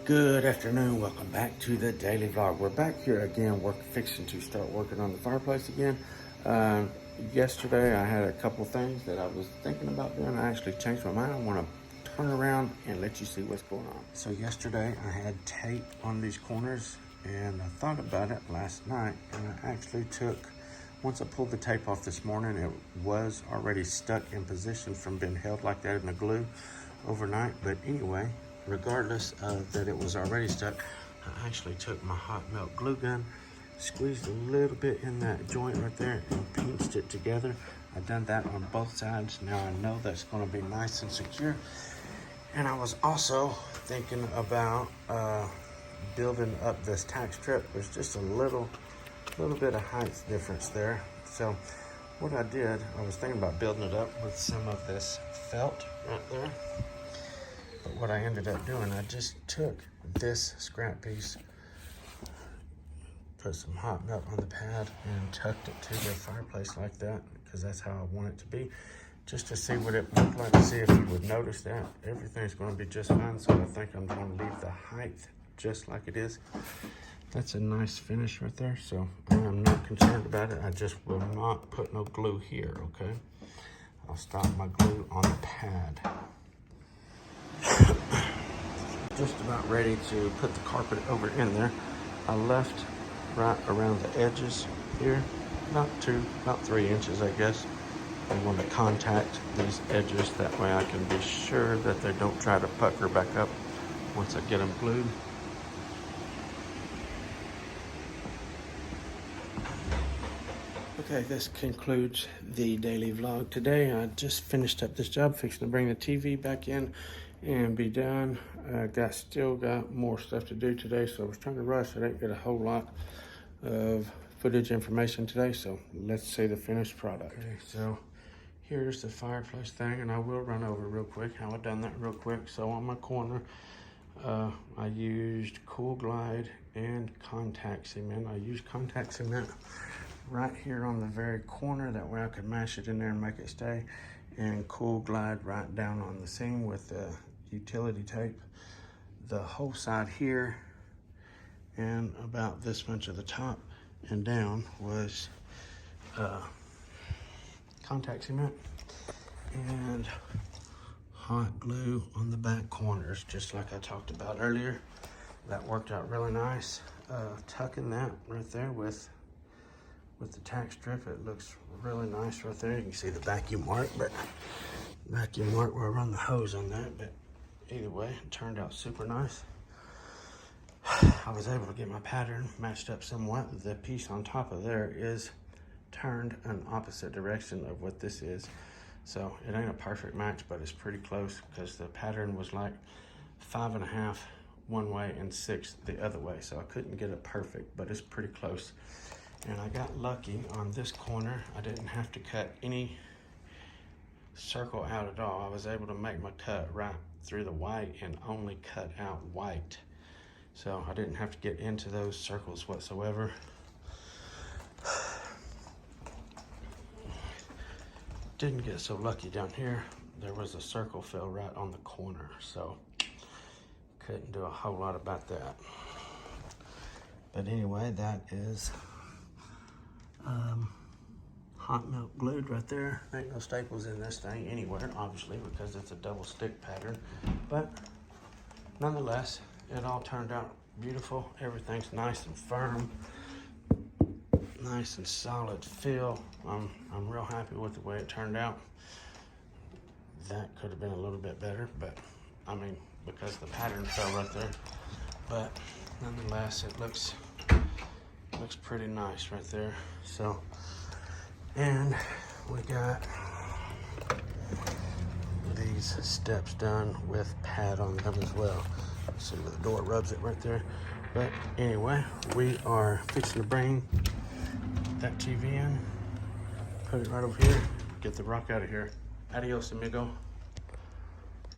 Good afternoon, welcome back to the daily vlog. We're back here again, fixing to start working on the fireplace again. Yesterday I had a couple things that I was thinking about doing. I actually changed my mind. I want to turn around and let you see what's going on. So yesterday I had tape on these corners and I thought about it last night, and I actually once I pulled the tape off this morning, it was already stuck in position from being held like that in the glue overnight. But anyway, regardless of that it was already stuck, I actually took my hot melt glue gun, squeezed a little bit in that joint right there and pinched it together. I've done that on both sides. Now I know that's going to be nice and secure. And I was also thinking about building up this tack strip. There's just a little bit of height difference there. So what I did, I was thinking about building it up with some of this felt right there. But what I ended up doing, I just took this scrap piece, put some hot melt on the pad, and tucked it to the fireplace like that, because that's how I want it to be, just to see what it looked like, see if you would notice that. Everything's going to be just fine, so I think I'm going to leave the height just like it is. That's a nice finish right there, so I am not concerned about it. I just will not put no glue here, okay? I'll stop my glue on the pad. Just about ready to put the carpet over in there. I left right around the edges here, about 3 inches, I guess. I want to contact these edges, that way I can be sure that they don't try to pucker back up once I get them glued. Okay, this concludes the daily vlog today. I just finished up this job, fixing to bring the TV back in and be done. Still got more stuff to do today, so I was trying to rush. I didn't get a whole lot of footage information today, so let's see the finished product. Okay, so here's the fireplace thing, and I will run over real quick how I done that real quick. So on my corner, I used Cool Glide and contact cement. I used contact cement right here on the very corner, that way I could mash it in there and make it stay, and Cool Glide right down on the seam with the utility tape. The whole side here and about this much of the top and down was contact cement and hot glue on the back corners, just like I talked about earlier. That worked out really nice. Tucking that right there with the tack strip, it looks really nice right there. You can see the vacuum mark, where I run the hose on that, but either way, it turned out super nice. I was able to get my pattern matched up somewhat. The piece on top of there is turned an opposite direction of what this is. So it ain't a perfect match, but it's pretty close, because the pattern was like 5.5 one way and 6 the other way. So I couldn't get it perfect, but it's pretty close. And I got lucky on this corner. I didn't have to cut any circle out at all. I was able to make my cut right through the white and only cut out white. So I didn't have to get into those circles whatsoever. Didn't get so lucky down here. There was a circle fell right on the corner, so couldn't do a whole lot about that. But anyway, that is hot melt glued right there. Ain't no staples in this thing anywhere, obviously, because it's a double stick pattern. But nonetheless, it all turned out beautiful. Everything's nice and firm, nice and solid feel. I'm real happy with the way it turned out. That could have been a little bit better, but I mean, because the pattern fell right there. But nonetheless, it looks pretty nice right there. So, and we got these steps done with pad on them as well. See where the door rubs it right there. But anyway, we are fixing to bring that TV in, put it right over here, get the rock out of here. Adios, amigo.